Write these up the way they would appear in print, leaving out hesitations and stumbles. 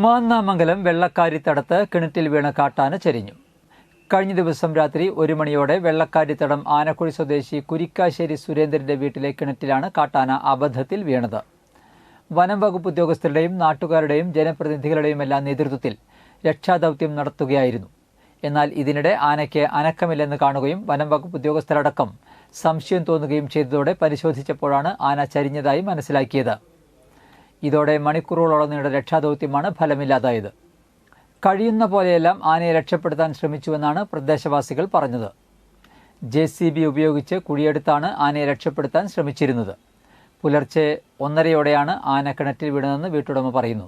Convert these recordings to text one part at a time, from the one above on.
മാന്നാമംഗലം വെള്ളക്കാരിത്തടത്ത് കിണറ്റിൽ വീണ കാട്ടാന ചരിഞ്ഞു. കഴിഞ്ഞ ദിവസം രാത്രി 1 മണിയോടെ വെള്ളക്കാരിത്തടം ആനക്കുഴി സ്വദേശി കുരിക്കാശ്ശേരി സുരേന്ദ്രന്റെ വീട്ടിലെ കിണറ്റിലാണ് കാട്ടാന അബദ്ധത്തിൽ വീണത്. വനം വകുപ്പ് ഉദ്യോഗസ്ഥരുടെയും നാട്ടുകാരുടെയും ജനപ്രതിനിധികളുടെയുമെല്ലാം നേതൃത്വത്തിൽ രക്ഷാദൌത്യം നടത്തുകയായിരുന്നു. എന്നാൽ ഇതിനിടെ ആനയ്ക്ക് അനക്കമില്ലെന്ന് കാണുകയും വനം വകുപ്പ് ഉദ്യോഗസ്ഥരടക്കം സംശയം തോന്നുകയും ചെയ്തതോടെ പരിശോധിച്ചപ്പോഴാണ് ആന ചരിഞ്ഞതായി മനസ്സിലാക്കിയത്. ഇതോടെ മണിക്കൂറുകളോളം നീണ്ട രക്ഷാദൌത്യമാണ് ഫലമില്ലാതായത്. കഴിയുന്ന പോലെയെല്ലാം ആനയെ രക്ഷപ്പെടുത്താൻ ശ്രമിച്ചുവെന്നാണ് പ്രദേശവാസികൾ പറഞ്ഞത്. JCB ഉപയോഗിച്ച് കുഴിയെടുത്താണ് ആനയെ രക്ഷപ്പെടുത്താൻ ശ്രമിച്ചിരുന്നത്. പുലർച്ചെ 1:30യോടെയാണ് ആന കിണറ്റിൽ വീണതെന്ന് വീട്ടുടമ പറയുന്നു.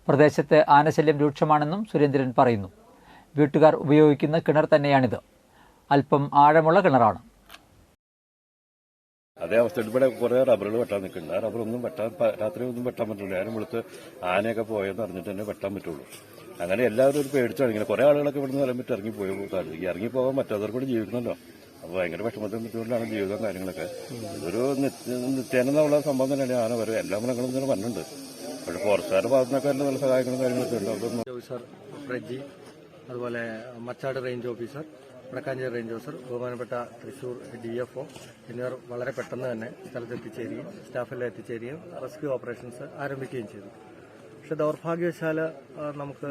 പ്രദേശത്ത് ആനശല്യം രൂക്ഷമാണെന്നും സുരേന്ദ്രൻ പറയുന്നു. വീട്ടുകാർ ഉപയോഗിക്കുന്ന കിണർ തന്നെയാണിത്. അല്പം ആഴമുള്ള കിണറാണ്. അതേ അവസ്ഥയിൽ ഇവിടെ കുറെ റബ്ബറുകൾ വെട്ടാൻ നിൽക്കുന്നുണ്ട്. ആ റബ്ബറൊന്നും വെട്ടാൻ രാത്രി ഒന്നും വെട്ടാൻ പറ്റില്ല. നേരം വെളുത്ത് ആനയൊക്കെ പോയെന്ന് അറിഞ്ഞിട്ട് തന്നെ വെട്ടാൻ പറ്റുള്ളൂ. അങ്ങനെ എല്ലാവരും ഒരു പേടിച്ചാണ്. ഇങ്ങനെ കുറെ ആളുകളൊക്കെ ഇവിടുന്ന് നിലം വിട്ട് ഇറങ്ങിപ്പോകാൻ പറ്റാത്തവർക്ക് കൂടി ജീവിക്കണമല്ലോ. അപ്പോൾ ഭയങ്കര വിഷമത്തിന് ബുദ്ധിമുട്ടാണ് ജീവിതം കാര്യങ്ങളൊക്കെ. ഇതൊരു നിത്യേനുള്ള സംഭവം തന്നെയാണ്. ആന വരെ എല്ലാ മൃഗങ്ങളും ഇങ്ങനെ വന്നിട്ടുണ്ട്. പക്ഷേ ഫോറസ്റ്റുകാരുടെ ഭാഗത്തുനിന്നൊക്കെ നല്ല സഹായങ്ങളും കാര്യങ്ങളൊക്കെ ഉണ്ട്. ഓഫീസർ ഫ്രെഡ്ജി, അതുപോലെ Machad range officer, Vadakkanchery range officer, ബഹുമാനപ്പെട്ട തൃശൂർ DFO എന്നിവർ വളരെ പെട്ടെന്ന് തന്നെ സ്ഥലത്ത് എത്തിച്ചേരുകയും സ്റ്റാഫെല്ലാം എത്തിച്ചേരുകയും റെസ്ക്യൂ ഓപ്പറേഷൻസ് ആരംഭിക്കുകയും ചെയ്തു. പക്ഷെ ദൗർഭാഗ്യവശാൽ നമുക്ക്